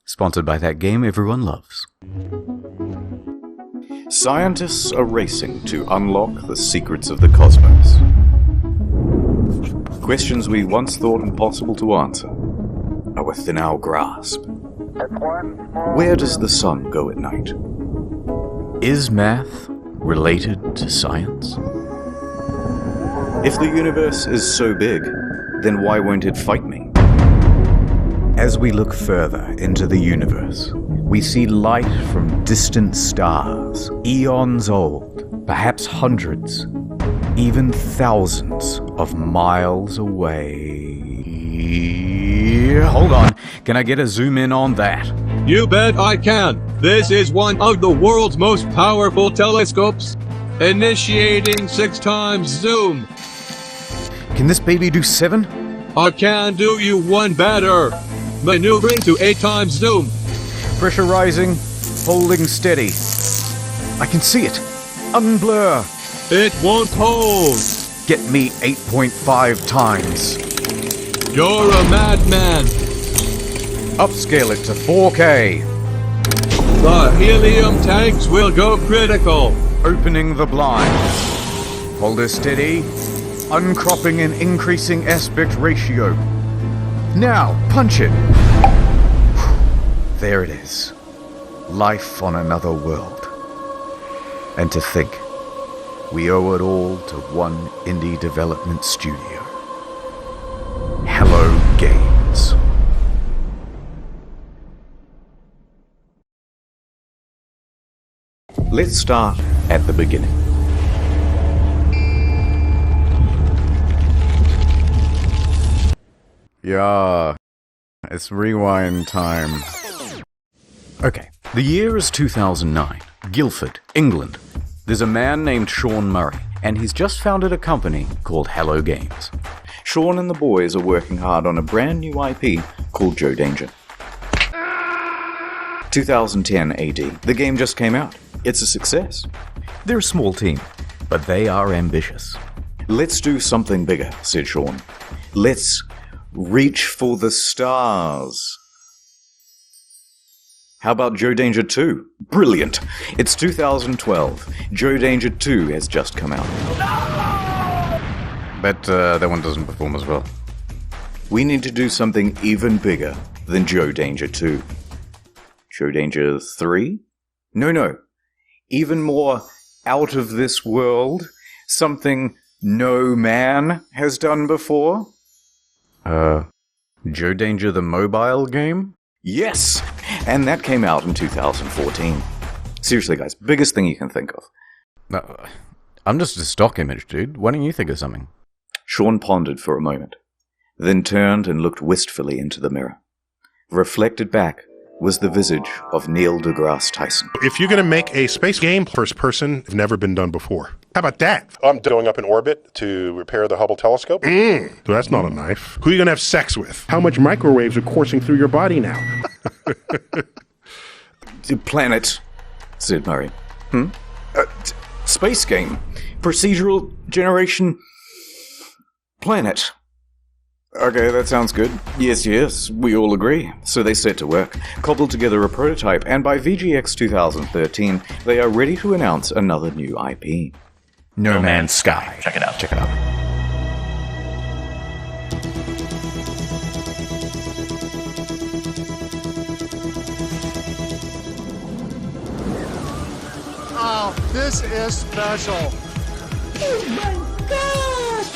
Sponsored by that game everyone loves. Scientists are racing to unlock the secrets of the cosmos. Questions we once thought impossible to answer are within our grasp. Where does the sun go at night? Is math related to science? If the universe is so big, then why won't it fight me? As we look further into the universe, we see light from distant stars, eons old, perhaps hundreds, even thousands of miles away. Hold on, can I get a zoom in on that? You bet I can. This is one of the world's most powerful telescopes. Initiating 6 times zoom. Can this baby do 7? I can do you one better. Maneuvering to 8 times zoom. Pressurizing, holding steady. I can see it. Unblur. It won't hold. Get me 8.5 times. You're a madman. Upscale it to 4K. The helium tanks will go critical. Opening the blind. Hold her steady. Uncropping and increasing aspect ratio. Now, punch it. There it is. Life on another world. And to think, we owe it all to one indie development studio. Hello Games. Let's start at the beginning. Yeah, it's rewind time. Okay, the year is 2009. Guildford, England. There's a man named Sean Murray, and he's just founded a company called Hello Games. Sean and the boys are working hard on a brand new IP called Joe Danger. 2010 AD. The game just came out. It's a success. They're a small team, but they are ambitious. Let's do something bigger, said Sean. Let's reach for the stars. How about Joe Danger 2? Brilliant! It's 2012. Joe Danger 2 has just come out. But that one doesn't perform as well. We need to do something even bigger than Joe Danger 2. Joe Danger 3? No. Even more out of this world. Something no man has done before. Joe Danger the mobile game? Yes! And that came out in 2014. Seriously, guys, biggest thing you can think of. I'm just a stock image, dude. Why don't you think of something? Sean pondered for a moment, then turned and looked wistfully into the mirror. Reflected back was the visage of Neil deGrasse Tyson. If you're going to make a space game, first person, have never been done before. How about that? I'm going up in orbit to repair the Hubble telescope. So that's not a knife. Who are you going to have sex with? How much microwaves are coursing through your body now? Planet, said Murray. Space game. Procedural generation. Planet. Okay, that sounds good. Yes, we all agree. So they set to work, cobbled together a prototype, and by VGX 2013, they are ready to announce another new IP. No Man's Sky. Check it out. Oh, this is special. Oh my gosh!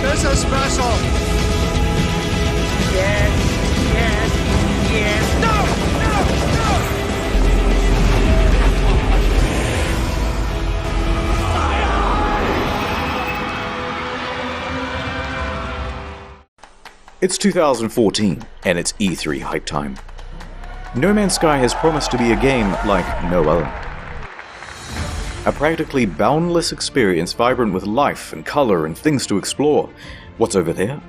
This is special. Yes. No! It's 2014, and it's E3 hype time. No Man's Sky has promised to be a game like no other. A practically boundless experience vibrant with life and color and things to explore. What's over there?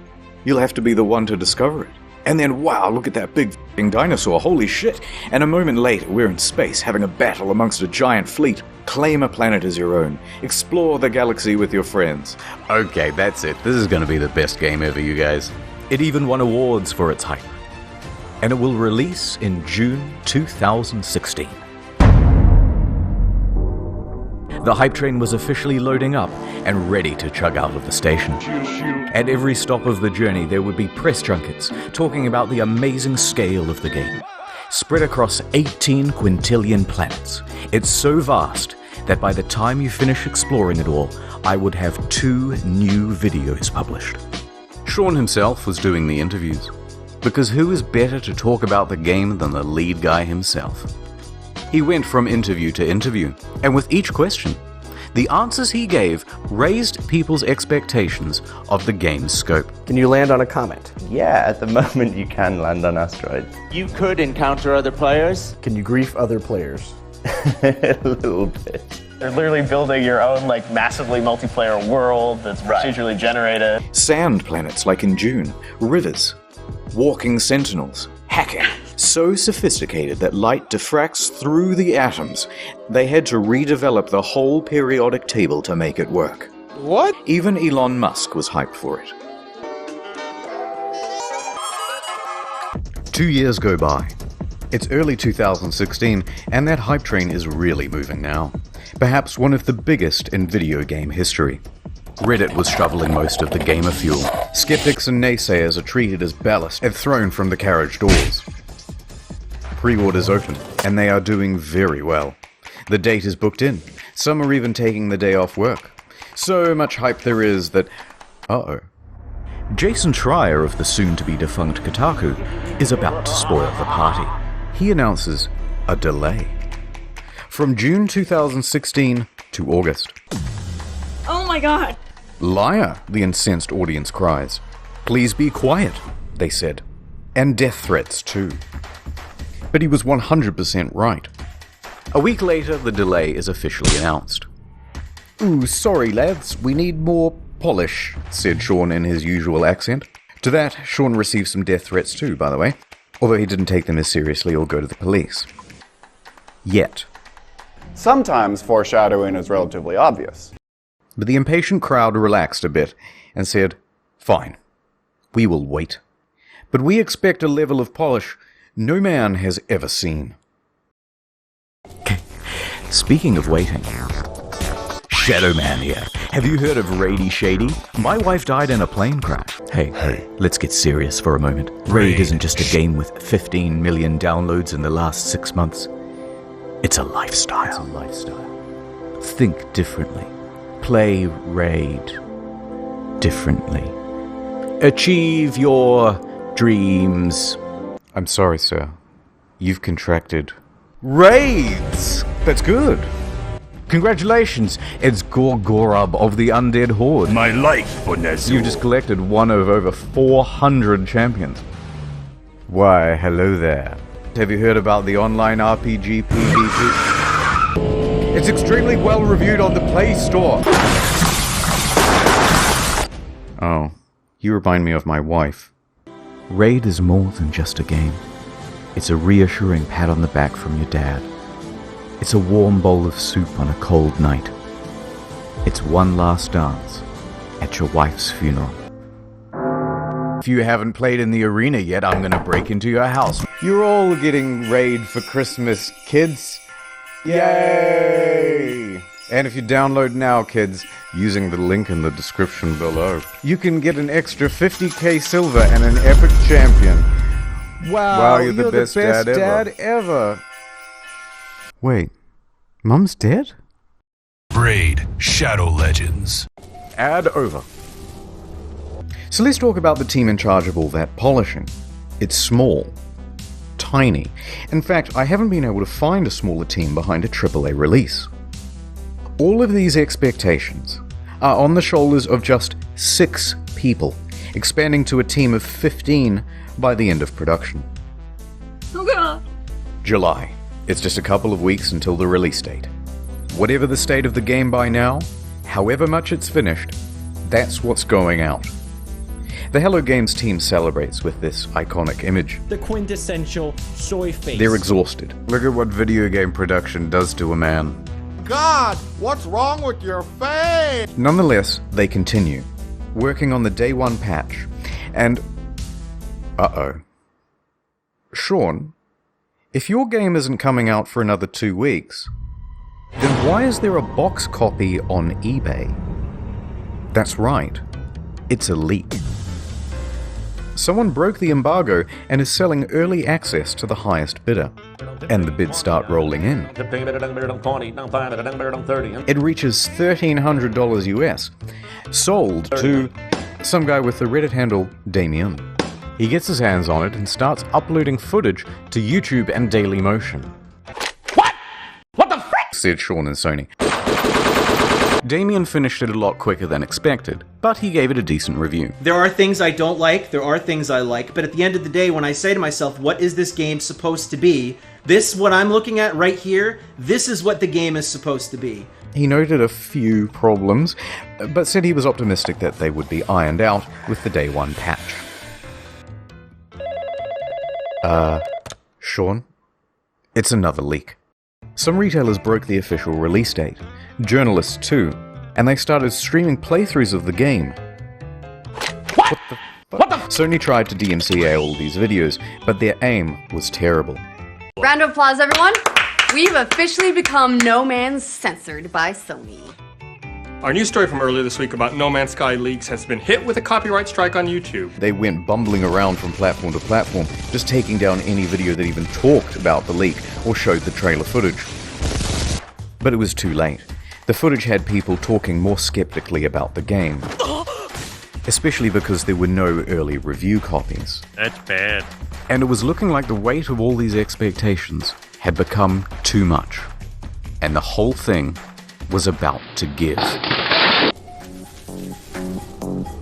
You'll have to be the one to discover it. And then, wow, look at that big f***ing dinosaur, holy shit! And a moment later, we're in space, having a battle amongst a giant fleet. Claim a planet as your own. Explore the galaxy with your friends. Okay, that's it. This is going to be the best game ever, you guys. It even won awards for its hype. and it will release in June 2016. The hype train was officially loading up and ready to chug out of the station. At every stop of the journey, there would be press junkets talking about the amazing scale of the game. Spread across 18 quintillion planets, it's so vast that by the time you finish exploring it all, I would have 2 new videos published. Sean himself was doing the interviews, because who is better to talk about the game than the lead guy himself? He went from interview to interview, and with each question, the answers he gave raised people's expectations of the game's scope. Can you land on a comet? Yeah, at the moment you can land on asteroids. You could encounter other players. Can you grief other players? A little bit. They're literally building your own massively multiplayer world that's procedurally generated. Sand planets like in June, rivers, walking sentinels, hacking. So sophisticated that light diffracts through the atoms, they had to redevelop the whole periodic table to make it work. What? Even Elon Musk was hyped for it. 2 years go by. It's early 2016, and that hype train is really moving now. Perhaps one of the biggest in video game history. Reddit was shoveling most of the gamer fuel. Skeptics and naysayers are treated as ballast and thrown from the carriage doors. Pre-orders open, and they are doing very well. The date is booked in. Some are even taking the day off work. So much hype there is that... uh-oh. Jason Schreier of the soon-to-be defunct Kotaku is about to spoil the party. He announces a delay. From June 2016 to August. Oh my god! Liar, the incensed audience cries. Please be quiet, they said. And death threats too. But he was 100% right. A week later, the delay is officially announced. Ooh, sorry lads, we need more polish, said Sean in his usual accent. To that, Sean received some death threats too, by the way, although he didn't take them as seriously or go to the police. Yet. Sometimes foreshadowing is relatively obvious. But the impatient crowd relaxed a bit and said, fine, we will wait. But we expect a level of polish no man has ever seen. Speaking of waiting, Shadow Man here. Have you heard of Raidy Shady? My wife died in a plane crash. Hey, let's get serious for a moment. Raid isn't just a game with 15 million downloads in the last 6 months. It's a lifestyle. Think differently. Play Raid differently. Achieve your dreams. I'm sorry, sir. You've contracted raids. That's good. Congratulations, it's Gorgorub of the Undead Horde. My life, Bonezu. You just collected one of over 400 champions. Why, hello there. Have you heard about the online RPG PvP? It's extremely well reviewed on the Play Store. Oh, you remind me of my wife. Raid is more than just a game. It's a reassuring pat on the back from your dad. It's a warm bowl of soup on a cold night. It's one last dance at your wife's funeral. If you haven't played in the arena yet, I'm gonna break into your house. You're all getting Raid for Christmas, kids. Yay! And if you download now, kids, using the link in the description below, you can get an extra 50k silver and an epic champion. Wow, you're the best dad ever. Wait, Mum's dead? Raid Shadow Legends. Ad over. So let's talk about the team in charge of all that polishing. It's small. Tiny. In fact, I haven't been able to find a smaller team behind a AAA release. All of these expectations are on the shoulders of just 6 people, expanding to a team of 15 by the end of production. Oh god! July. It's just a couple of weeks until the release date. Whatever the state of the game by now, however much it's finished, that's what's going out. The Hello Games team celebrates with this iconic image. The quintessential soy face. They're exhausted. Look at what video game production does to a man. God, what's wrong with your face? Nonetheless, they continue, working on the day 1 patch, and... uh-oh. Sean, if your game isn't coming out for another 2 weeks, then why is there a box copy on eBay? That's right, it's a leak. Someone broke the embargo and is selling early access to the highest bidder. And the bids start rolling in. It reaches $1,300 US, sold to some guy with the Reddit handle Damien. He gets his hands on it and starts uploading footage to YouTube and Dailymotion. What the frick? Said Sean and Sony. Damien finished it a lot quicker than expected, but he gave it a decent review. There are things I don't like, there are things I like, but at the end of the day, when I say to myself, what is this game supposed to be? This, what I'm looking at right here, this is what the game is supposed to be. He noted a few problems, but said he was optimistic that they would be ironed out with the day one patch. Sean? It's another leak. Some retailers broke the official release date, journalists too, and they started streaming playthroughs of the game. What the Sony tried to DMCA all these videos, but their aim was terrible. Round of applause, everyone. We've officially become No Man's censored by Sony. Our news story from earlier this week about No Man's Sky leaks has been hit with a copyright strike on YouTube. They went bumbling around from platform to platform, just taking down any video that even talked about the leak or showed the trailer footage. But it was too late. The footage had people talking more skeptically about the game. Especially because there were no early review copies. That's bad. And it was looking like the weight of all these expectations had become too much. And the whole thing was about to give.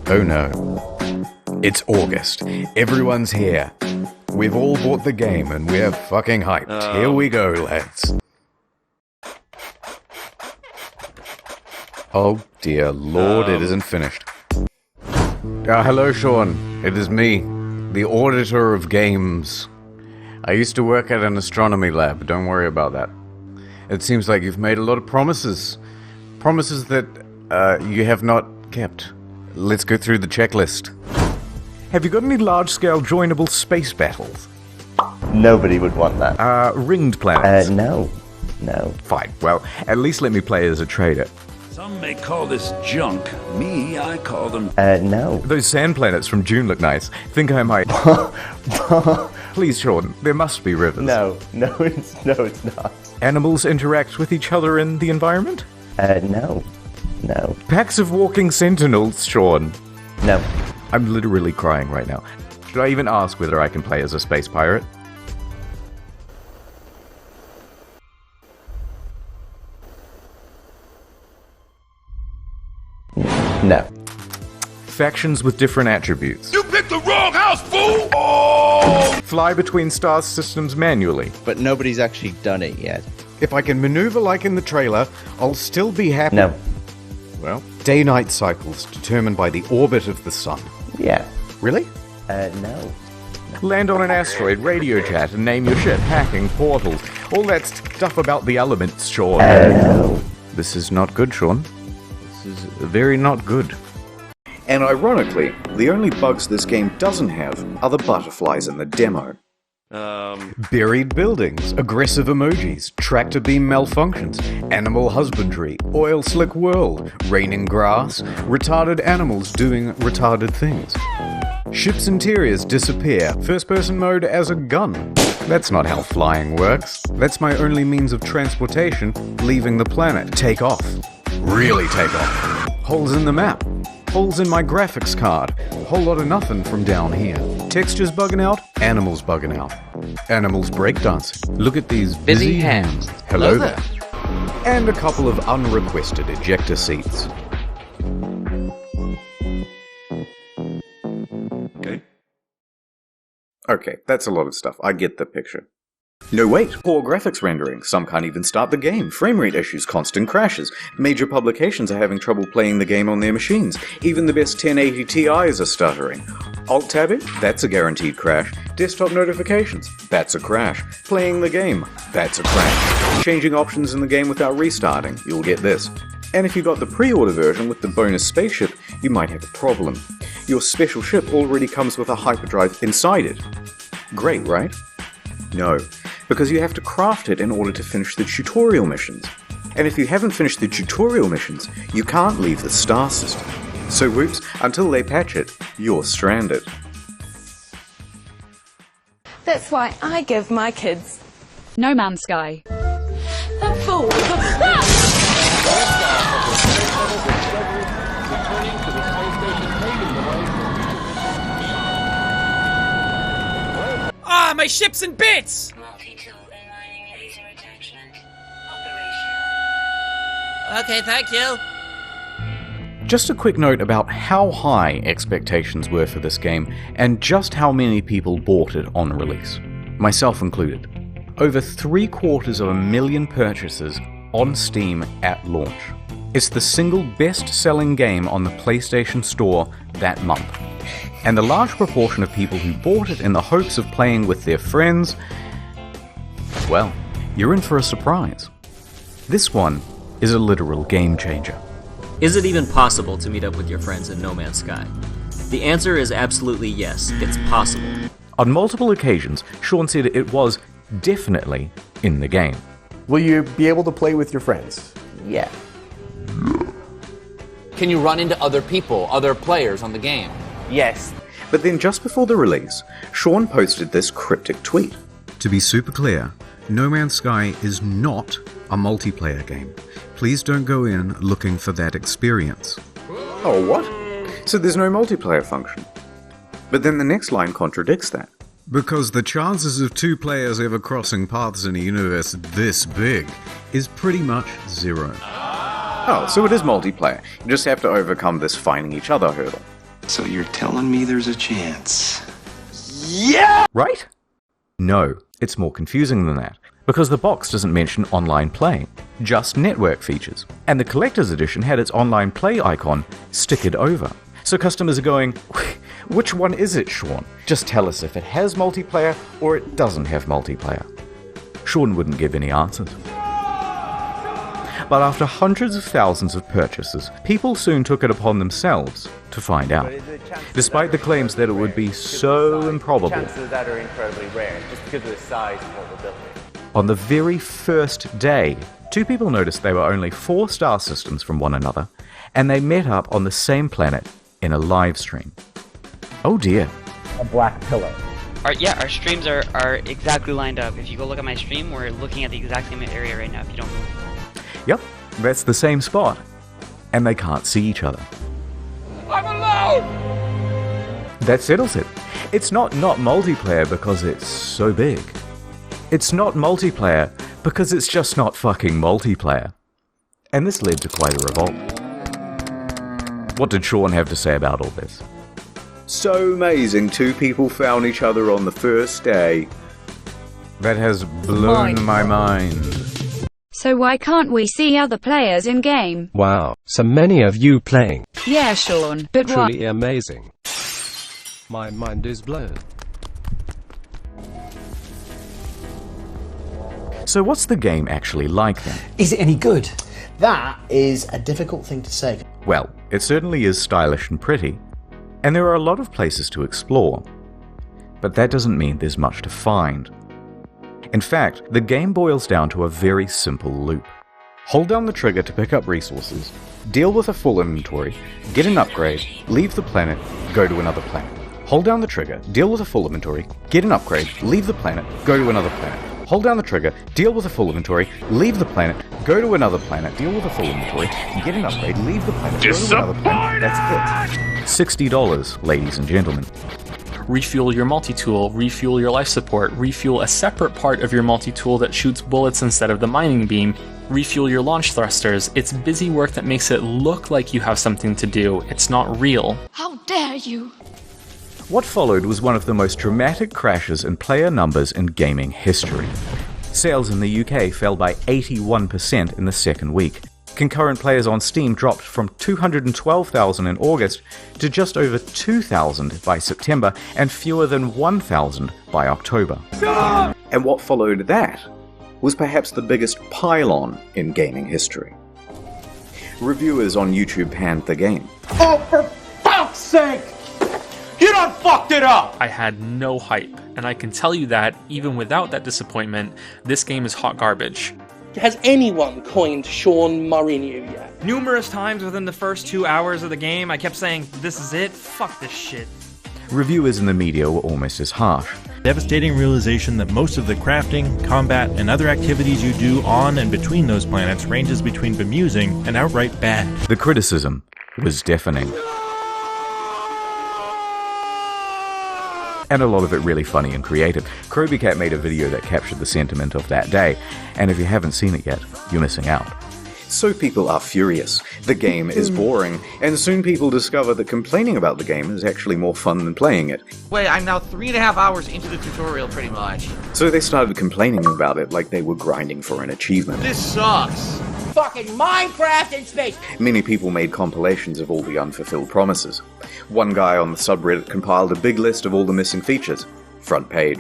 Oh no. It's August. Everyone's here. We've all bought the game and we're fucking hyped. Here we go, lads. Oh dear lord, it isn't finished. Hello, Sean. It is me, the auditor of games. I used to work at an astronomy lab. Don't worry about that. It seems like you've made a lot of promises. Promises that you have not kept. Let's go through the checklist. Have you got any large-scale joinable space battles? Nobody would want that. Ringed planets? No. Fine. Well, at least let me play as a trader. Some may call this junk. Me, I call them... No. Those sand planets from June look nice. Think I might... Please, Sean, there must be rivers. No, it's not. Animals interact with each other in the environment? No. Packs of walking sentinels, Sean. No. I'm literally crying right now. Should I even ask whether I can play as a space pirate? No. Factions with different attributes. You picked the wrong house, fool! Oh! Fly between star systems manually. But nobody's actually done it yet. If I can maneuver like in the trailer, I'll still be happy. No. Well, day-night cycles determined by the orbit of the sun. Yeah. Really? No. Land on an asteroid, radio chat, and name your ship, hacking, portals, all that stuff about the elements, Sean. No. This is not good, Sean. This is very not good. And ironically, the only bugs this game doesn't have are the butterflies in the demo. Buried buildings, aggressive emojis, tractor beam malfunctions, animal husbandry, oil slick world, raining grass, retarded animals doing retarded things. Ship's interiors disappear, first person mode as a gun. That's not how flying works. That's my only means of transportation, leaving the planet. Take off. Really take off. Holes in the map. Holes in my graphics card. Whole lot of nothing from down here. Textures bugging out, animals bugging out. Animals breakdancing. Look at these busy hands. Hello there. And a couple of unrequested ejector seats. Okay, that's a lot of stuff. I get the picture. No wait, poor graphics rendering. Some can't even start the game. Frame rate issues, constant crashes. Major publications are having trouble playing the game on their machines. Even the best 1080 Ti's are stuttering. Alt-tabbing? That's a guaranteed crash. Desktop notifications? That's a crash. Playing the game? That's a crash. Changing options in the game without restarting? You'll get this. And if you got the pre-order version with the bonus spaceship, you might have a problem. Your special ship already comes with a hyperdrive inside it. Great, right? No, because you have to craft it in order to finish the tutorial missions. And if you haven't finished the tutorial missions, you can't leave the star system. So whoops, until they patch it, you're stranded. That's why I give my kids No Man's Sky. a fool. Ah, my ship's in bits! Okay, thank you. Just a quick note about how high expectations were for this game and just how many people bought it on release, myself included. Over 750,000 purchases on Steam at launch. It's the single best-selling game on the PlayStation Store that month. And the large proportion of people who bought it in the hopes of playing with their friends, well, you're in for a surprise. This one is a literal game changer. Is it even possible to meet up with your friends in No Man's Sky? The answer is absolutely yes, it's possible. On multiple occasions, Sean said it was definitely in the game. Will you be able to play with your friends? Yeah. Can you run into other people, other players on the game? Yes. But then just before the release, Sean posted this cryptic tweet. To be super clear, No Man's Sky is not a multiplayer game. Please don't go in looking for that experience. Oh, what? So there's no multiplayer function. But then the next line contradicts that. Because the chances of two players ever crossing paths in a universe this big is pretty much zero. Oh, so it is multiplayer. You just have to overcome this finding each other hurdle. So you're telling me there's a chance? Yeah! Right? No, it's more confusing than that. Because the box doesn't mention online play, just network features. And the collector's edition had its online play icon stickered over. So customers are going, which one is it, Sean? Just tell us if it has multiplayer or it doesn't have multiplayer. Sean wouldn't give any answers. But after hundreds of thousands of purchases, people soon took it upon themselves to find out. Despite the claims that it would be so improbable. Chances of that are incredibly rare, just because of the size and what we're building. On the very first day, two people noticed they were only 4 star systems from one another, and they met up on the same planet in a live stream. Oh dear. A black pillow. Our streams are exactly lined up. If you go look at my stream, we're looking at the exact same area right now if you don't move. Yep, that's the same spot. And they can't see each other. I'm alone! That settles it. It's not multiplayer because it's so big. It's not multiplayer because it's just not fucking multiplayer. And this led to quite a revolt. What did Sean have to say about all this? So amazing, 2 people found each other on the first day. That has blown my mind. So why can't we see other players in-game? Wow, so many of you playing. Yeah, Sean, but what? Truly amazing. My mind is blown. So what's the game actually like then? Is it any good? That is a difficult thing to say. Well, it certainly is stylish and pretty, and there are a lot of places to explore. But that doesn't mean there's much to find. In fact, the game boils down to a very simple loop. Hold down the trigger to pick up resources, deal with a full inventory, get an upgrade, leave the planet, go to another planet. Hold down the trigger, deal with a full inventory, get an upgrade, leave the planet, go to another planet. Hold down the trigger, deal with a full inventory, leave the planet, go to another planet, deal with a full inventory, get an upgrade, leave the planet, go to another planet. That's it. $60, ladies and gentlemen. Refuel your multi-tool, refuel your life support, refuel a separate part of your multi-tool that shoots bullets instead of the mining beam, refuel your launch thrusters. It's busy work that makes it look like you have something to do. It's not real. How dare you! What followed was one of the most dramatic crashes in player numbers in gaming history. Sales in the UK fell by 81% in the second week. Concurrent players on Steam dropped from 212,000 in August to just over 2,000 by September and fewer than 1,000 by October. And what followed that was perhaps the biggest pylon in gaming history. Reviewers on YouTube panned the game. Oh, for fuck's sake! You done fucked it up! I had no hype, and I can tell you that, even without that disappointment, this game is hot garbage. Has anyone coined Sean Murray yet? Numerous times within the first 2 hours of the game, I kept saying, this is it, fuck this shit. Reviewers in the media were almost as harsh. Devastating realization that most of the crafting, combat, and other activities you do on and between those planets ranges between bemusing and outright bad. The criticism was deafening. And a lot of it really funny and creative. Krobycat made a video that captured the sentiment of that day, and if you haven't seen it yet, you're missing out. So people are furious. The game is boring, and soon people discover that complaining about the game is actually more fun than playing it. Wait, I'm now 3.5 hours into the tutorial, pretty much. So they started complaining about it like they were grinding for an achievement. This sucks. Fucking Minecraft in space! Many people made compilations of all the unfulfilled promises. One guy on the subreddit compiled a big list of all the missing features. Front page.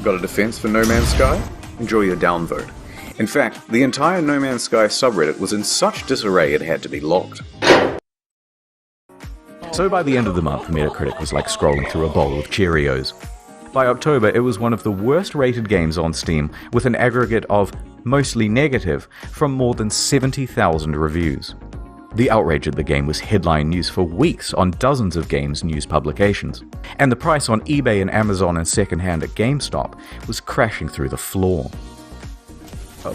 Got a defense for No Man's Sky? Enjoy your downvote. In fact, the entire No Man's Sky subreddit was in such disarray it had to be locked. So by the end of the month, Metacritic was like scrolling through a bowl of Cheerios. By October, it was one of the worst rated games on Steam, with an aggregate of mostly negative from more than 70,000 reviews. The outrage at the game was headline news for weeks on dozens of games news publications, and the price on eBay and Amazon and secondhand at GameStop was crashing through the floor.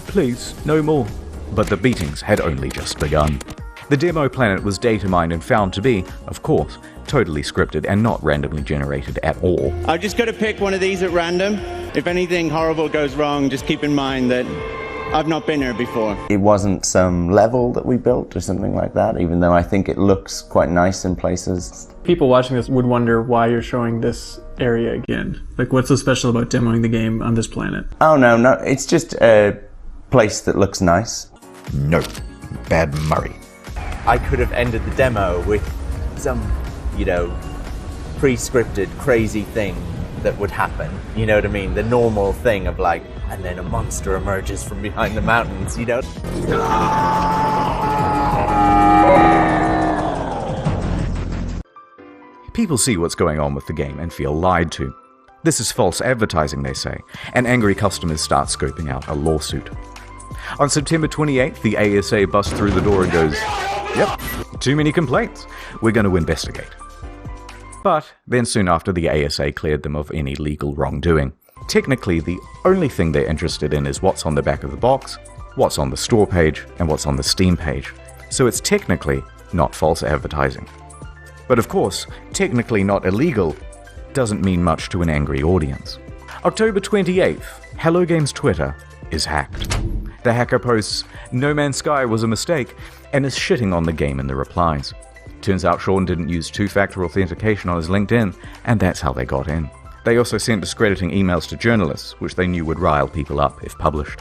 Please, no more. But the beatings had only just begun. The demo planet was data mined and found to be, of course, totally scripted and not randomly generated at all. I've just got to pick one of these at random. If anything horrible goes wrong, just keep in mind that I've not been here before. It wasn't some level that we built or something like that, even though I think it looks quite nice in places. People watching this would wonder why you're showing this area again. Like, what's so special about demoing the game on this planet? Oh, no, it's just a place that looks nice. No. Bad Murray. I could have ended the demo with some, pre-scripted crazy thing that would happen. You know what I mean? The normal thing of like, and then a monster emerges from behind the mountains, People see what's going on with the game and feel lied to. This is false advertising, they say, and angry customers start scoping out a lawsuit. On September 28th, the ASA busts through the door and goes, "Yep, too many complaints. We're going to investigate." But then soon after, the ASA cleared them of any legal wrongdoing. Technically, the only thing they're interested in is what's on the back of the box, what's on the store page, and what's on the Steam page. So it's technically not false advertising. But of course, technically not illegal doesn't mean much to an angry audience. October 28th, Hello Games Twitter is hacked. The hacker posts, "No Man's Sky was a mistake," and is shitting on the game in the replies. Turns out Sean didn't use two-factor authentication on his LinkedIn, and that's how they got in. They also sent discrediting emails to journalists, which they knew would rile people up if published.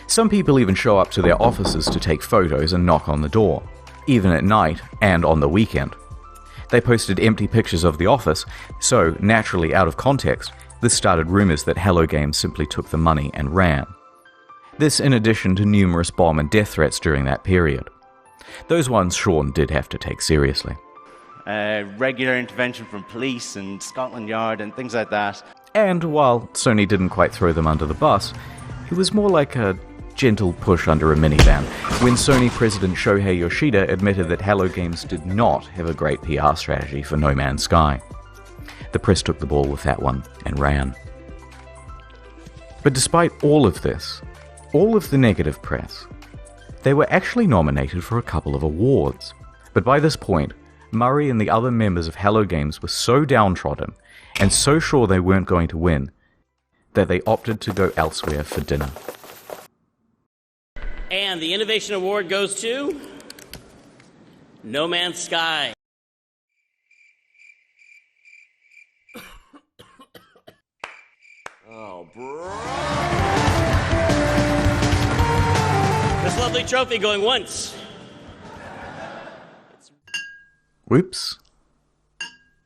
Some people even show up to their offices to take photos and knock on the door, even at night and on the weekend. They posted empty pictures of the office, so, naturally out of context, this started rumors that Hello Games simply took the money and ran. This in addition to numerous bomb and death threats during that period. Those ones Sean did have to take seriously. Regular intervention from police and Scotland Yard and things like that. And while Sony didn't quite throw them under the bus, it was more like a gentle push under a minivan when Sony president Shohei Yoshida admitted that Hello Games did not have a great PR strategy for No Man's Sky. The press took the ball with that one and ran. But despite all of this, all of the negative press, they were actually nominated for a couple of awards. But by this point, Murray and the other members of Hello Games were so downtrodden and so sure they weren't going to win that they opted to go elsewhere for dinner. And the Innovation Award goes to No Man's Sky. Oh, bro. This lovely trophy going once. Whoops.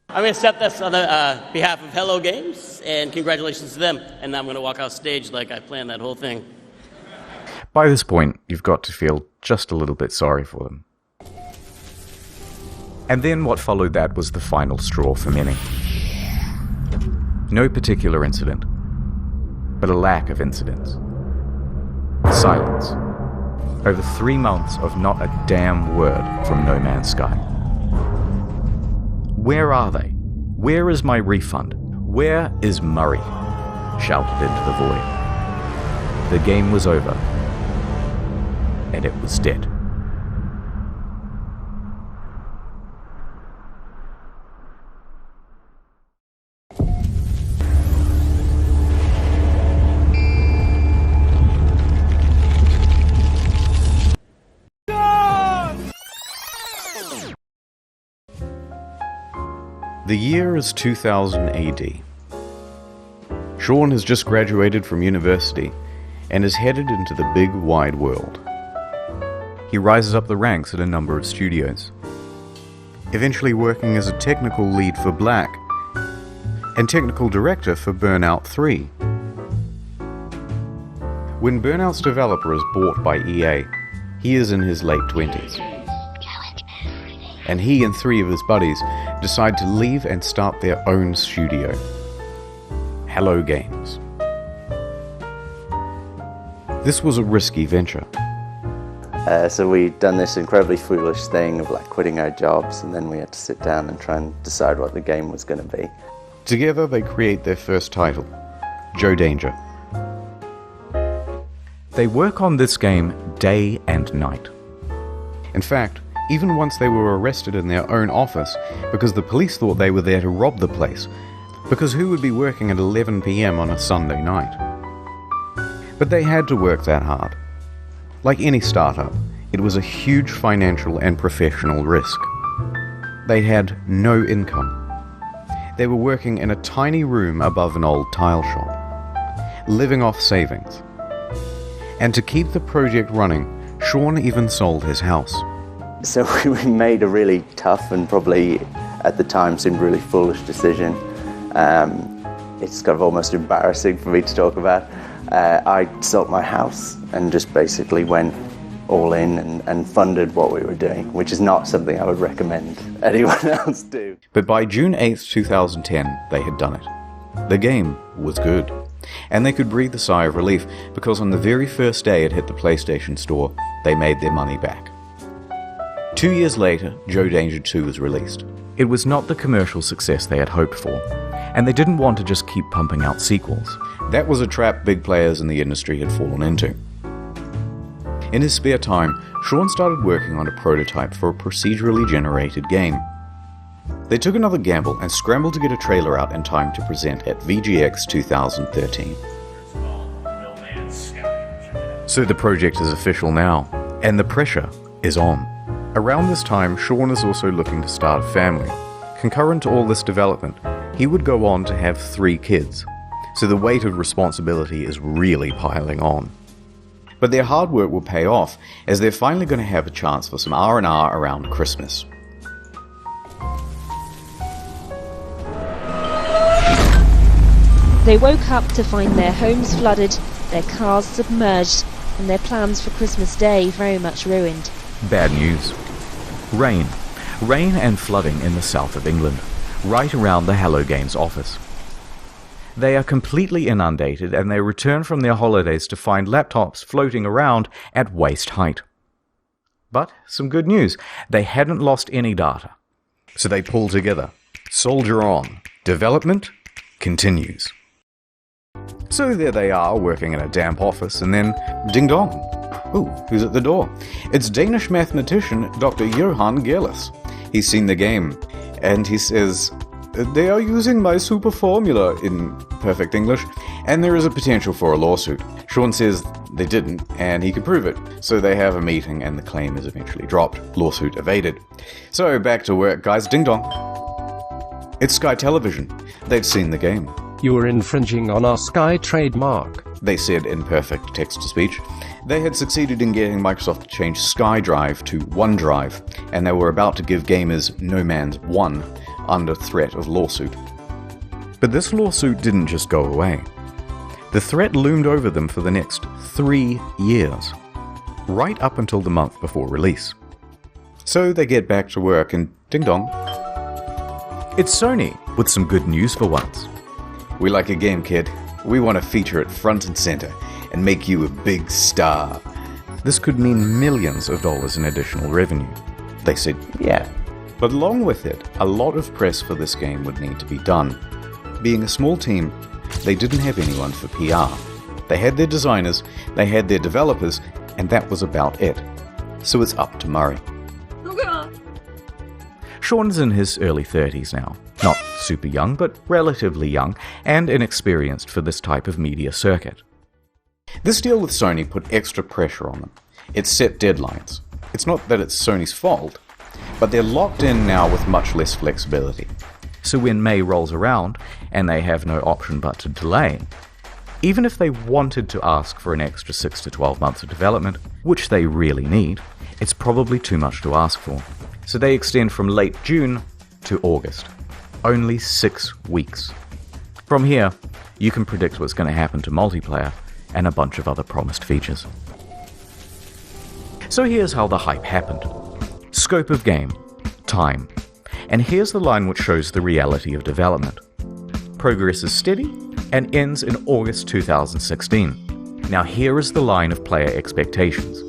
I'm going to accept this on the behalf of Hello Games, and congratulations to them. And now I'm going to walk off stage like I planned that whole thing. By this point, you've got to feel just a little bit sorry for them. And then what followed that was the final straw for many. No particular incident, but a lack of incidents. Silence. Over 3 months of not a damn word from No Man's Sky. Where are they? Where is my refund? Where is Murray? Shouted into the void. The game was over, and it was dead. The year is 2000 AD. Sean has just graduated from university and is headed into the big wide world. He rises up the ranks at a number of studios, eventually working as a technical lead for Black and technical director for Burnout 3. When Burnout's developer is bought by EA, he is in his late 20s. And he and 3 of his buddies decide to leave and start their own studio, Hello Games. This was a risky venture. So we'd done this incredibly foolish thing of like quitting our jobs, and then we had to sit down and try and decide what the game was going to be. Together they create their first title, Joe Danger. They work on this game day and night. In fact, even once they were arrested in their own office because the police thought they were there to rob the place, because who would be working at 11 PM on a Sunday night? But they had to work that hard. Like any startup, it was a huge financial and professional risk. They had no income. They were working in a tiny room above an old tile shop, living off savings. And to keep the project running, Sean even sold his house. So we made a really tough and probably at the time seemed really foolish decision. It's kind of almost embarrassing for me to talk about. I sold my house and just basically went all in and funded what we were doing, which is not something I would recommend anyone else do. But by June 8th, 2010, they had done it. The game was good, and they could breathe a sigh of relief because on the very first day it hit the PlayStation Store, they made their money back. 2 years later, Joe Danger 2 was released. It was not the commercial success they had hoped for, and they didn't want to just keep pumping out sequels. That was a trap big players in the industry had fallen into. In his spare time, Sean started working on a prototype for a procedurally generated game. They took another gamble and scrambled to get a trailer out in time to present at VGX 2013. So the project is official now, and the pressure is on. Around this time, Sean is also looking to start a family. Concurrent to all this development, he would go on to have 3 kids, so the weight of responsibility is really piling on. But their hard work will pay off, as they're finally going to have a chance for some R&R around Christmas. They woke up to find their homes flooded, their cars submerged, and their plans for Christmas Day very much ruined. Bad news. Rain. Rain and flooding in the south of England, right around the Hello Games office. They are completely inundated and they return from their holidays to find laptops floating around at waist height. But some good news, they hadn't lost any data. So they pull together. Soldier on. Development continues. So there they are, working in a damp office, and then ding dong. Ooh, who's at the door? It's Danish mathematician Dr. Johan Gerlis. He's seen the game, and he says, "They are using my super formula," in perfect English, and there is a potential for a lawsuit. Sean says they didn't, and he can prove it. So they have a meeting, and the claim is eventually dropped. Lawsuit evaded. So back to work, guys. Ding dong. It's Sky Television. They'd seen the game. "You are infringing on our Sky trademark," they said in perfect text-to-speech. They had succeeded in getting Microsoft to change SkyDrive to OneDrive, and they were about to give gamers No Man's 1 under threat of lawsuit. But this lawsuit didn't just go away. The threat loomed over them for the next 3 years, right up until the month before release. So they get back to work, and Ding dong. It's Sony, with some good news for once. We like your game, kid. We want to feature it front and center and make you a big star. This could mean millions of dollars in additional revenue. They said, yeah. But along with it, a lot of press for this game would need to be done. Being a small team, they didn't have anyone for PR. They had their designers, they had their developers, and that was about it. So it's up to Murray. Sean's in his early 30s now. Not super young, but relatively young, and inexperienced for this type of media circuit. This deal with Sony put extra pressure on them. It set deadlines. It's not that it's Sony's fault, but they're locked in now with much less flexibility. So when May rolls around, and they have no option but to delay, even if they wanted to ask for an extra 6 to 12 months of development, which they really need, it's probably too much to ask for. So they extend from late June to August. Only 6 weeks. From here, you can predict what's going to happen to multiplayer and a bunch of other promised features. So here's how the hype happened. Scope of game. Time. And here's the line which shows the reality of development. Progress is steady and ends in August 2016. Now here is the line of player expectations.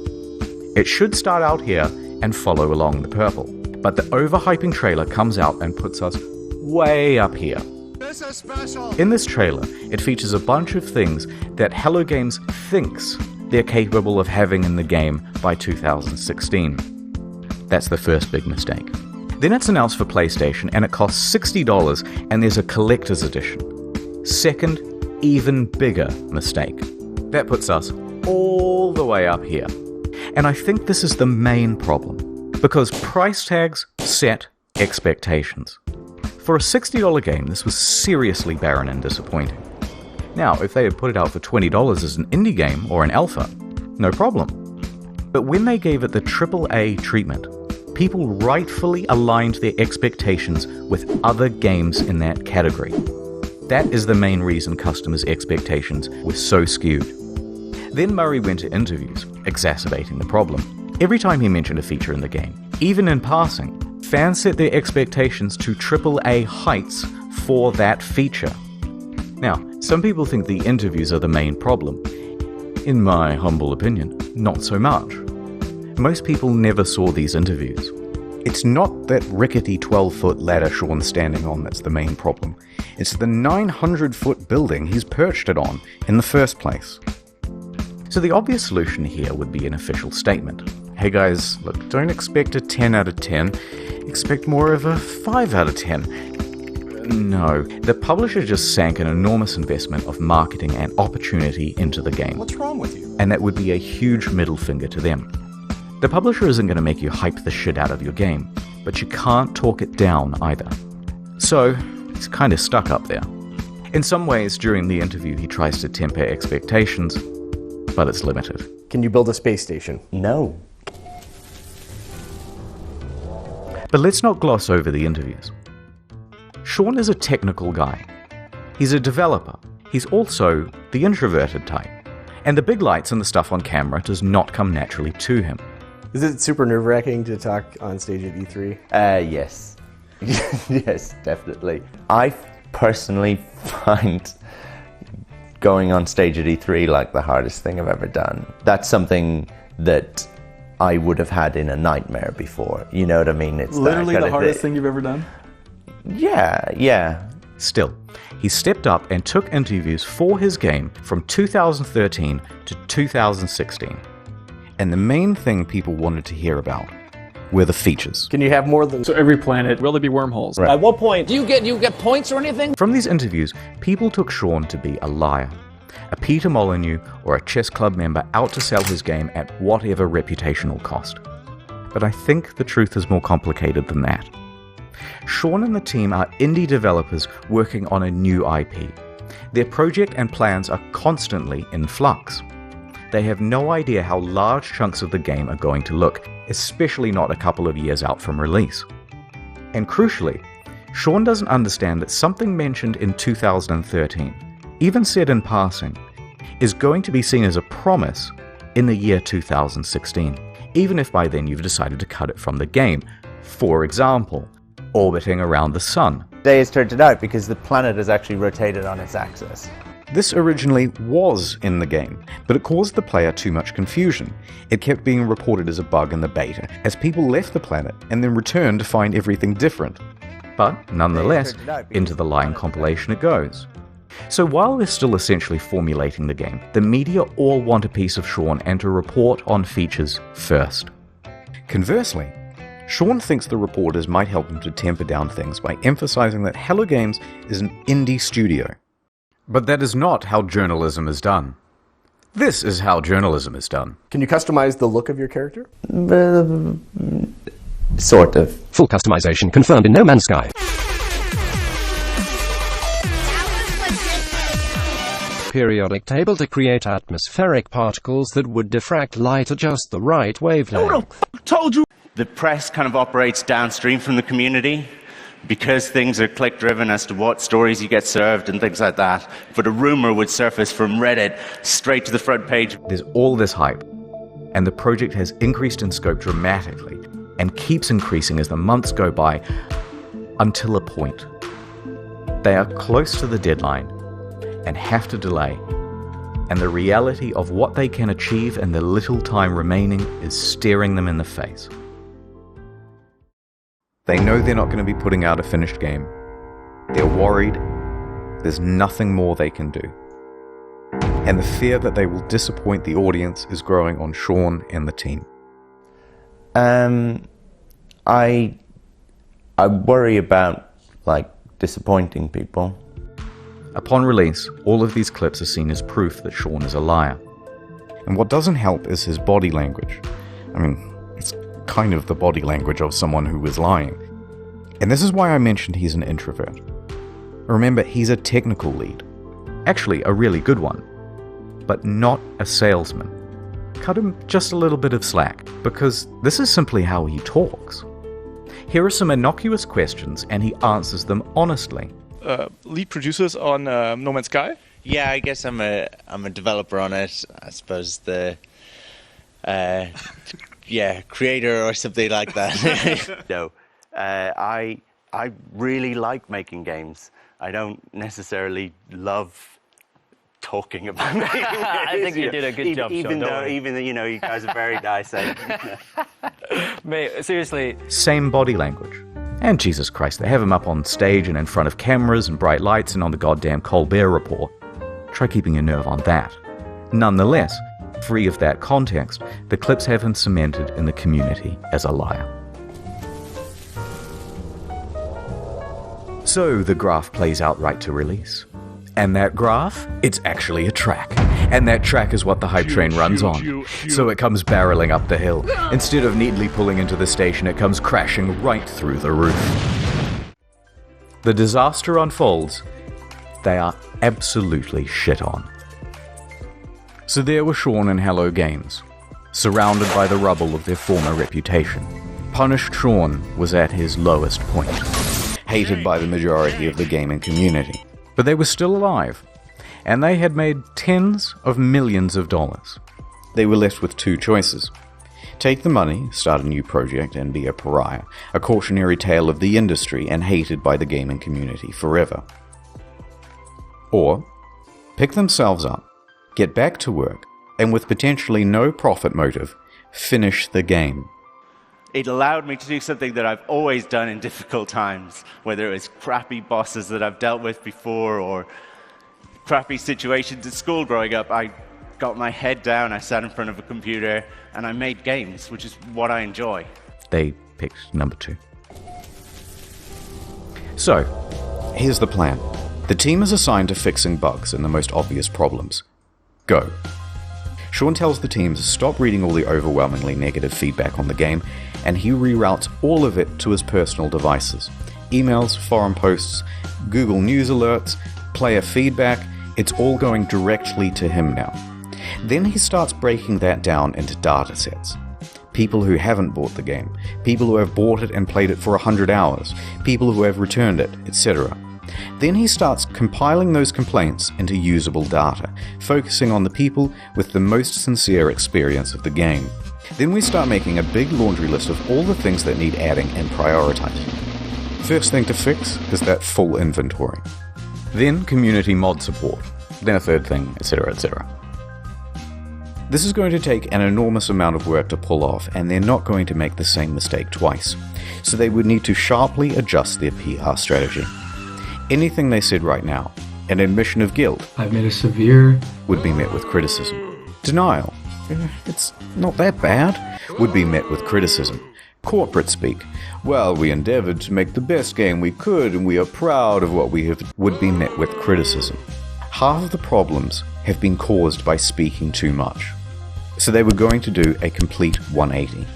It should start out here and follow along the purple, but the overhyping trailer comes out and puts us way up here. This is special. In this trailer, it features a bunch of things that Hello Games thinks they're capable of having in the game by 2016. That's the first big mistake. Then it's announced for PlayStation and it costs $60 and there's a collector's edition. Second, even bigger mistake. That puts us all the way up here. And I think this is the main problem, because price tags set expectations. For a $60 game, this was seriously barren and disappointing. Now, if they had put it out for $20 as an indie game or an alpha, no problem. But when they gave it the AAA treatment, people rightfully aligned their expectations with other games in that category. That is the main reason customers' expectations were so skewed. Then Murray went to interviews, exacerbating the problem. Every time he mentioned a feature in the game, even in passing, fans set their expectations to AAA heights for that feature. Now, some people think the interviews are the main problem. In my humble opinion, not so much. Most people never saw these interviews. It's not that rickety 12-foot ladder Sean's standing on that's the main problem. It's the 900-foot building he's perched it on in the first place. So the obvious solution here would be an official statement. Hey guys, look, don't expect a 10 out of 10. Expect more of a 5 out of 10. No, the publisher just sank an enormous investment of marketing and opportunity into the game. What's wrong with you? And that would be a huge middle finger to them. The publisher isn't going to make you hype the shit out of your game, but you can't talk it down either. So, he's kind of stuck up there. In some ways, during the interview, he tries to temper expectations, but it's limited. Can you build a space station? No. But let's not gloss over the interviews. Sean is a technical guy. He's a developer. He's also the introverted type. And the big lights and the stuff on camera does not come naturally to him. Is it super nerve-wracking to talk on stage at E3? Yes. Yes, definitely. I personally find going on stage at E3 like the hardest thing I've ever done. That's something that I would have had in a nightmare before. You know what I mean? It's literally the hardest thing you've ever done? Yeah. Still, he stepped up and took interviews for his game from 2013 to 2016. And the main thing people wanted to hear about were the features. Can you have more than... So every planet, will there be wormholes? Right. At what point do you get points or anything? From these interviews, people took Sean to be a liar, a Peter Molyneux or a chess club member out to sell his game at whatever reputational cost. But I think the truth is more complicated than that. Sean and the team are indie developers working on a new IP. Their project and plans are constantly in flux. They have no idea how large chunks of the game are going to look, especially not a couple of years out from release. And crucially, Sean doesn't understand that something mentioned in 2013, even said in passing, is going to be seen as a promise in the year 2016, even if by then you've decided to cut it from the game, For example, orbiting around the sun. Day has turned it out because the planet has actually rotated on its axis. This originally was in the game, but it caused the player too much confusion. It kept being reported as a bug in the beta, as people left the planet and then returned to find everything different. But, nonetheless, into the Lion compilation it goes. So while they're still essentially formulating the game, the media all want a piece of Sean and to report on features first. Conversely, Sean thinks the reporters might help him to temper down things by emphasizing that Hello Games is an indie studio. But that is not how journalism is done. This is how journalism is done. Can you customize the look of your character? Sort of. Full customization confirmed in No Man's Sky. Periodic table to create atmospheric particles that would diffract light at just the right wavelength. Who the f*** told you? The press kind of operates downstream from the community because things are click-driven as to what stories you get served and things like that. But a rumor would surface from Reddit straight to the front page. There's all this hype, and the project has increased in scope dramatically and keeps increasing as the months go by until a point. They are close to the deadline and have to delay, and the reality of what they can achieve in the little time remaining is staring them in the face. They know they're not going to be putting out a finished game. They're worried. There's nothing more they can do. And the fear that they will disappoint the audience is growing on Sean and the team. I worry about, disappointing people. Upon release, all of these clips are seen as proof that Sean is a liar. And what doesn't help is his body language. I mean, it's kind of the body language of someone who is lying. And this is why I mentioned he's an introvert. Remember, he's a technical lead. Actually, a really good one. But not a salesman. Cut him just a little bit of slack, because this is simply how he talks. Here are some innocuous questions, and he answers them honestly. Lead producers on No Man's Sky? Yeah, I guess I'm a developer on it. I suppose the creator or something like that. No, I really like making games. I don't necessarily love talking about making games. I think you did a good job, even though you guys are very nice. Mate, seriously. Same body language. And Jesus Christ, they have him up on stage and in front of cameras and bright lights and on the goddamn Colbert Report. Try keeping your nerve on that. Nonetheless, free of that context, the clips have him cemented in the community as a liar. So the graph plays out right to release. And that graph, it's actually a track. And that track is what the hype train runs on. So it comes barreling up the hill. Instead of neatly pulling into the station, it comes crashing right through the roof. The disaster unfolds. They are absolutely shit on. So there were Sean and Hello Games, surrounded by the rubble of their former reputation. Punished Sean was at his lowest point, hated by the majority of the gaming community. But they were still alive, and they had made tens of millions of dollars. They were left with two choices. Take the money, start a new project, and be a pariah, a cautionary tale of the industry and hated by the gaming community forever. Or, pick themselves up, get back to work, and with potentially no profit motive, finish the game. It allowed me to do something that I've always done in difficult times, whether it was crappy bosses that I've dealt with before or crappy situations at school growing up. I got my head down, I sat in front of a computer, and I made games, which is what I enjoy. They picked number 2. So, here's the plan. The team is assigned to fixing bugs and the most obvious problems. Go. Sean tells the team to stop reading all the overwhelmingly negative feedback on the game, and he reroutes all of it to his personal devices. Emails, forum posts, Google News alerts, player feedback, it's all going directly to him now. Then he starts breaking that down into data sets. People who haven't bought the game, people who have bought it and played it for 100 hours, people who have returned it, etc. Then he starts compiling those complaints into usable data, focusing on the people with the most sincere experience of the game. Then we start making a big laundry list of all the things that need adding and prioritizing. First thing to fix is that full inventory. Then community mod support. Then a third thing, etc., etc. This is going to take an enormous amount of work to pull off, and they're not going to make the same mistake twice. So they would need to sharply adjust their PR strategy. Anything they said right now, an admission of guilt, I've made a severe, would be met with criticism. Denial, it's not that bad, would be met with criticism. Corporate speak, well, we endeavored to make the best game we could and we are proud of what we have, would be met with criticism. Half of the problems have been caused by speaking too much. So they were going to do a complete 180.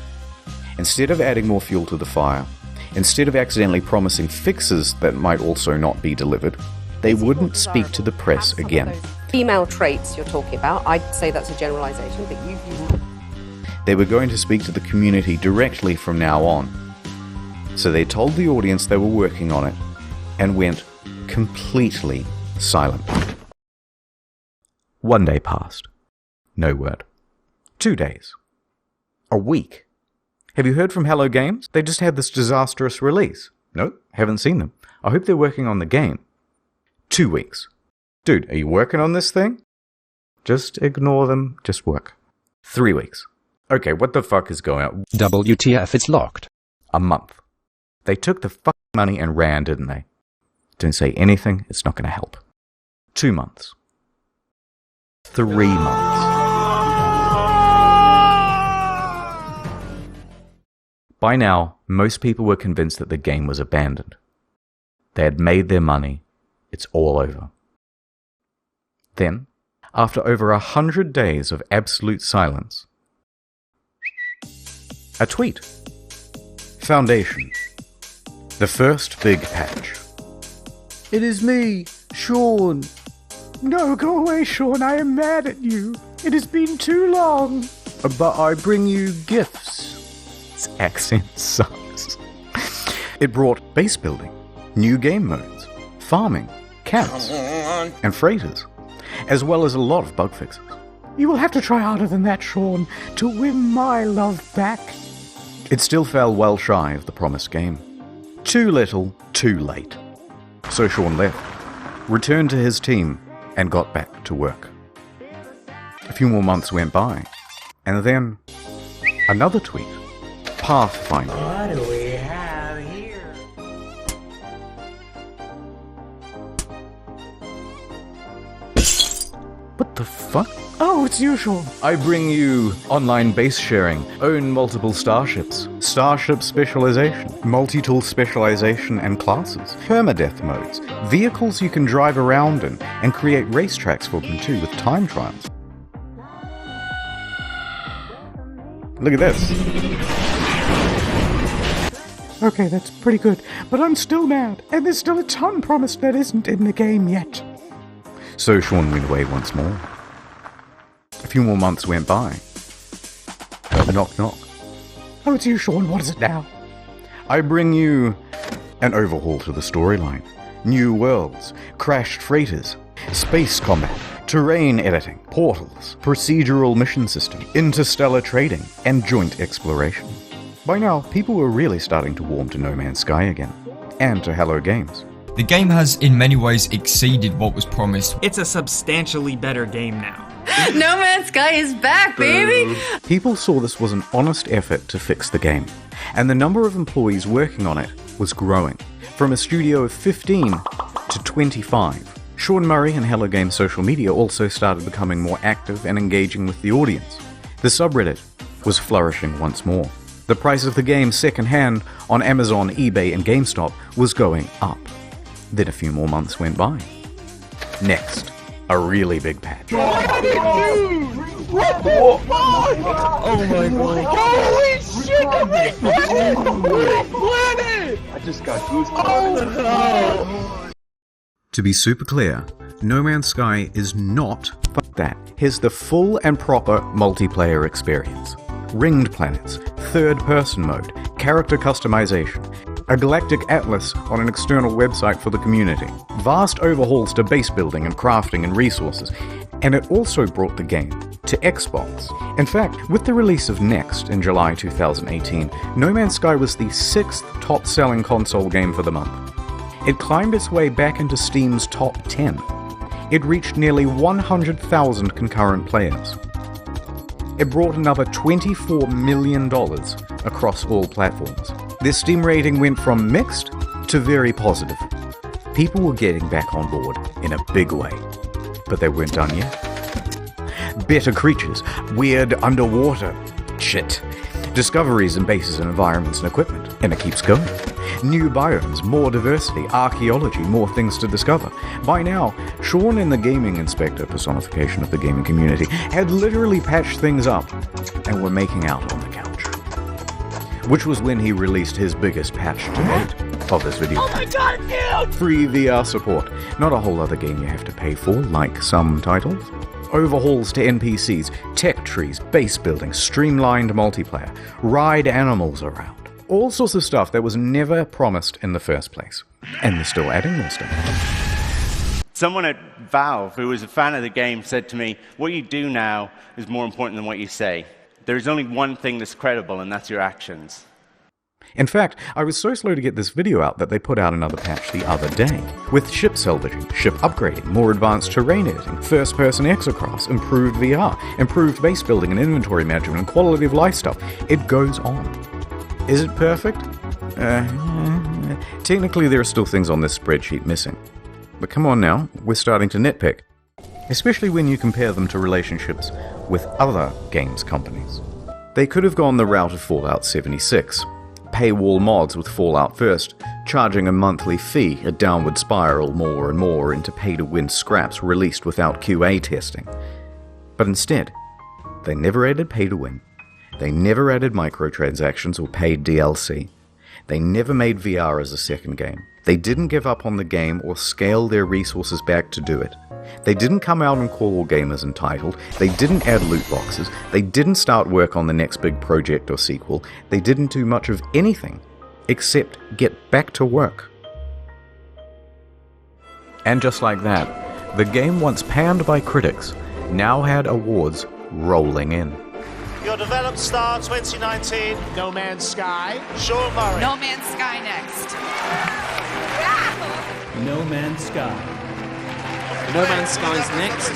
Instead of adding more fuel to the fire, instead of accidentally promising fixes that might also not be delivered, they wouldn't speak to the press again. Female traits you're talking about, I'd say that's a generalization, but you... They were going to speak to the community directly from now on. So they told the audience they were working on it and went completely silent. 1 day passed. No word. 2 days. A week. Have you heard from Hello Games? They just had this disastrous release. Nope, haven't seen them. I hope they're working on the game. 2 weeks. Dude, are you working on this thing? Just ignore them, just work. 3 weeks. Okay, what the fuck is going on? WTF, it's locked. A month. They took the fucking money and ran, didn't they? Don't say anything, it's not going to help. 2 months. 3 months. By now, most people were convinced that the game was abandoned. They had made their money. It's all over. Then, after over 100 days of absolute silence, a tweet. Foundation. The first big patch. It is me, Sean. No, go away, Sean. I am mad at you. It has been too long. But I bring you gifts. His accent sucks. It brought base building, new game modes, farming, camps, and freighters, as well as a lot of bug fixes. You will have to try harder than that, Sean, to win my love back. It still fell well shy of the promised game. Too little, too late. So Sean left, returned to his team, and got back to work. A few more months went by, and then another tweet. Pathfinder. What do we have here? What the fuck? Oh, it's you, Sean. I bring you online base sharing, own multiple starships, starship specialization, multi-tool specialization and classes, permadeath modes, vehicles you can drive around in, and create racetracks for them too with time trials. Look at this. Okay, that's pretty good, but I'm still mad, and there's still a ton promised that isn't in the game yet. So Sean went away once more. A few more months went by. Knock, knock. Oh, it's you, Sean. What is it now? I bring you an overhaul to the storyline. New worlds, crashed freighters, space combat, terrain editing, portals, procedural mission system, interstellar trading, and joint exploration. By now, people were really starting to warm to No Man's Sky again, and to Hello Games. The game has in many ways exceeded what was promised. It's a substantially better game now. No Man's Sky is back, baby! People saw this was an honest effort to fix the game, and the number of employees working on it was growing, from a studio of 15 to 25. Sean Murray and Hello Games social media also started becoming more active and engaging with the audience. The subreddit was flourishing once more. The price of the game second-hand on Amazon, eBay, and GameStop was going up. Then a few more months went by. Next, a really big patch. What the fuck? Oh my god. Holy shit! Planet! I just got goosebumps. Oh no! To be super clear, No Man's Sky is not fuck that. Here's the full and proper multiplayer experience. Ringed planets, third-person mode, character customization, a galactic atlas on an external website for the community, vast overhauls to base building and crafting and resources, and it also brought the game to Xbox. In fact, with the release of Next in July 2018, No Man's Sky was the 6th top-selling console game for the month. It climbed its way back into Steam's top 10. It reached nearly 100,000 concurrent players. It brought another $24 million across all platforms. Their Steam rating went from mixed to very positive. People were getting back on board in a big way. But they weren't done yet. Better creatures, weird underwater shit, discoveries in bases and environments and equipment, and it keeps going. New biomes, more diversity, archaeology, more things to discover. By now, Sean and the gaming inspector, personification of the gaming community, had literally patched things up and were making out on the couch. Which was when he released his biggest patch to date of this video. Oh my god, dude! Free VR support. Not a whole other game you have to pay for, like some titles. Overhauls to NPCs, tech trees, base building, streamlined multiplayer, ride animals around. All sorts of stuff that was never promised in the first place. And they're still adding more stuff. Someone at Valve, who was a fan of the game, said to me, what you do now is more important than what you say. There's only one thing that's credible, and that's your actions. In fact, I was so slow to get this video out that they put out another patch the other day, with ship salvaging, ship upgrading, more advanced terrain editing, first-person exocross, improved VR, improved base building and inventory management, and quality of life stuff. It goes on. Is it perfect? Technically there are still things on this spreadsheet missing. But come on now, we're starting to nitpick. Especially when you compare them to relationships with other games companies. They could have gone the route of Fallout 76. Paywall mods with Fallout First, charging a monthly fee, a downward spiral more and more into pay-to-win scraps released without QA testing. But instead, they never added pay-to-win. They never added microtransactions or paid DLC. They never made VR as a second game. They didn't give up on the game or scale their resources back to do it. They didn't come out and call all gamers entitled. They didn't add loot boxes. They didn't start work on the next big project or sequel. They didn't do much of anything except get back to work. And just like that, the game once panned by critics now had awards rolling in. Your developed star 2019, No Man's Sky, Sean Murray. No Man's Sky next. No Man's Sky. No Man's Sky's next.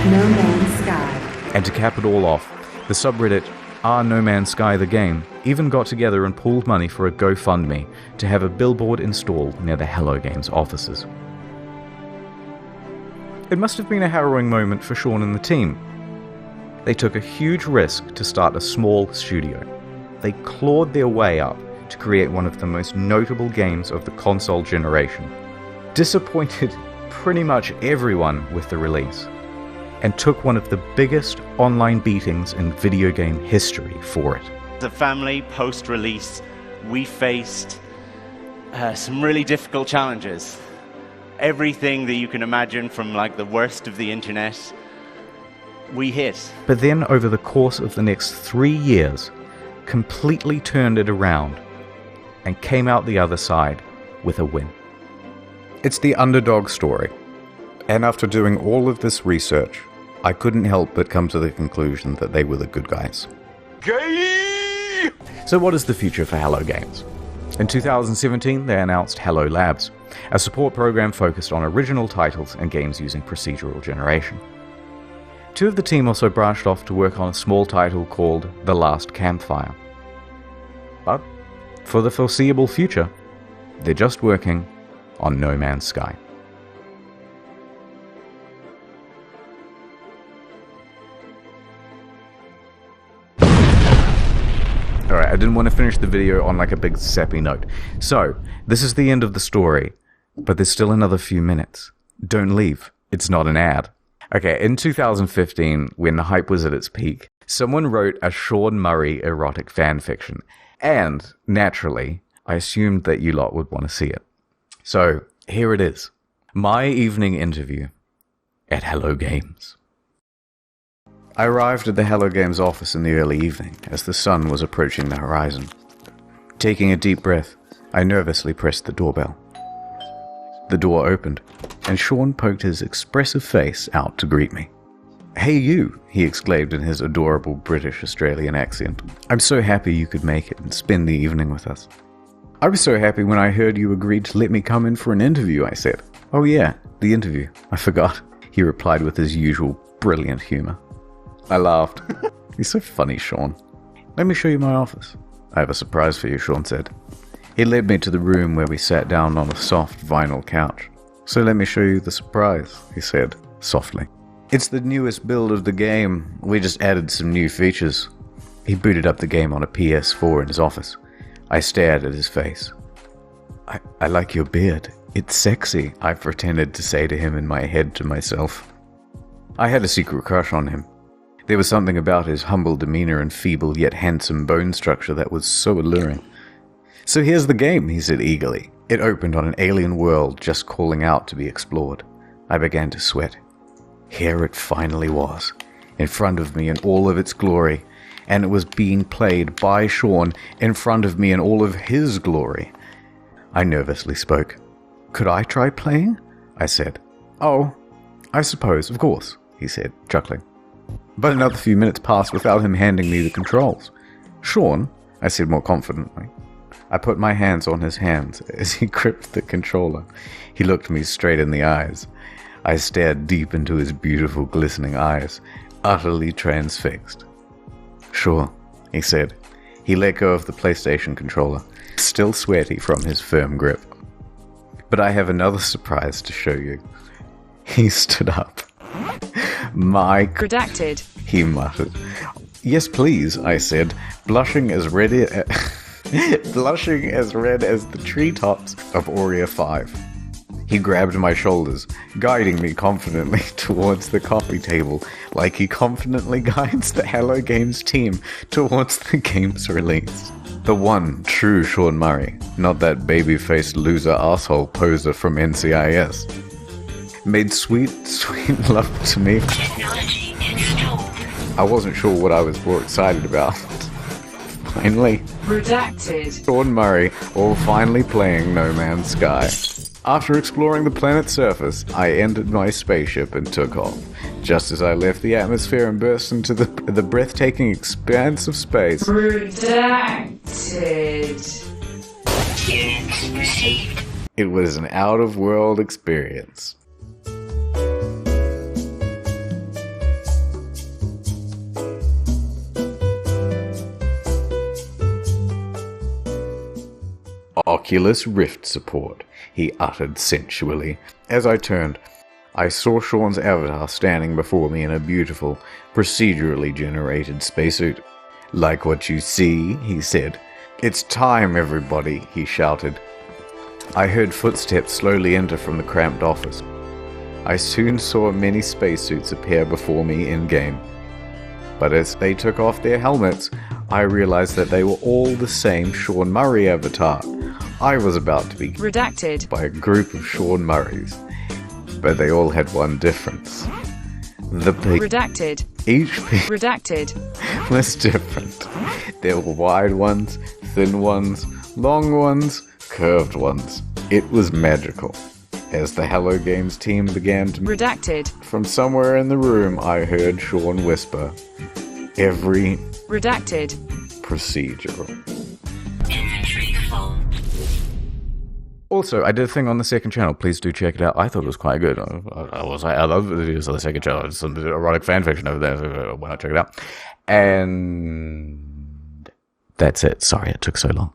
No Man's Sky. And to cap it all off, the subreddit No Man's Sky the Game even got together and pooled money for a GoFundMe to have a billboard installed near the Hello Games offices. It must have been a harrowing moment for Sean and the team. They took a huge risk to start a small studio. They clawed their way up to create one of the most notable games of the console generation, disappointed pretty much everyone with the release, and took one of the biggest online beatings in video game history for it. As a family, post-release, we faced some really difficult challenges. Everything that you can imagine from like the worst of the internet, we hit. But then over the course of the next 3 years, completely turned it around and came out the other side with a win. It's the underdog story. And after doing all of this research, I couldn't help but come to the conclusion that they were the good guys. Gay! So what is the future for Hello Games? In 2017, they announced Hello Labs, a support program focused on original titles and games using procedural generation. Two of the team also branched off to work on a small title called The Last Campfire. But for the foreseeable future, they're just working on No Man's Sky. Alright, I didn't want to finish the video on like a big sappy note. So, this is the end of the story, but there's still another few minutes. Don't leave, it's not an ad. Okay, in 2015, when the hype was at its peak, someone wrote a Sean Murray erotic fanfiction, and, naturally, I assumed that you lot would want to see it. So, here it is. My evening interview at Hello Games. I arrived at the Hello Games office in the early evening, as the sun was approaching the horizon. Taking a deep breath, I nervously pressed the doorbell. The door opened, and Sean poked his expressive face out to greet me. "Hey you," he exclaimed in his adorable British Australian accent. "I'm so happy you could make it and spend the evening with us." "I was so happy when I heard you agreed to let me come in for an interview," I said. "Oh yeah, the interview. I forgot," he replied with his usual brilliant humor. I laughed. "You're so funny, Sean. Let me show you my office." "I have a surprise for you," Sean said. He led me to the room where we sat down on a soft vinyl couch. "So let me show you the surprise," he said, softly. "It's the newest build of the game. We just added some new features." He booted up the game on a PS4 in his office. I stared at his face. I like your beard. It's sexy," I pretended to say to him in my head to myself. I had a secret crush on him. There was something about his humble demeanor and feeble yet handsome bone structure that was so alluring. "So here's the game," he said eagerly. It opened on an alien world just calling out to be explored. I began to sweat. Here it finally was, in front of me in all of its glory, and it was being played by Sean in front of me in all of his glory. I nervously spoke. "Could I try playing?" I said. "Oh, I suppose, of course," he said, chuckling. But another few minutes passed without him handing me the controls. "Sean," I said more confidently. I put my hands on his hands as he gripped the controller. He looked me straight in the eyes. I stared deep into his beautiful, glistening eyes, utterly transfixed. "Sure," he said. He let go of the PlayStation controller, still sweaty from his firm grip. "But I have another surprise to show you." He stood up. Redacted, he muttered. "Yes, please," I said, blushing as red as the treetops of Aurea 5. He grabbed my shoulders, guiding me confidently towards the coffee table, like he confidently guides the Hello Games team towards the game's release. The one true Sean Murray, not that baby-faced loser asshole poser from NCIS. Made sweet, sweet love to me. I wasn't sure what I was more excited about. Finally, redacted, Sean Murray, all finally playing No Man's Sky. After exploring the planet's surface, I entered my spaceship and took off. Just as I left the atmosphere and burst into the breathtaking expanse of space. redacted. It was an out-of-world experience. Oculus Rift support, he uttered sensually. As I turned, I saw Sean's avatar standing before me in a beautiful, procedurally generated spacesuit. "Like what you see," he said. "It's time, everybody," he shouted. I heard footsteps slowly enter from the cramped office. I soon saw many spacesuits appear before me in-game. But as they took off their helmets, I realized that they were all the same Sean Murray avatar. I was about to be redacted by a group of Sean Murrays, but they all had one difference. The redacted. Each piece redacted was different. There were wide ones, thin ones, long ones, curved ones. It was magical. As the Hello Games team began to redacted. From somewhere in the room, I heard Sean whisper, "Every redacted procedural." Also, I did a thing on the second channel. Please do check it out. I thought it was quite good. I love the videos on the second channel. There's some erotic fan fiction over there. So why not check it out? And that's it. Sorry it took so long.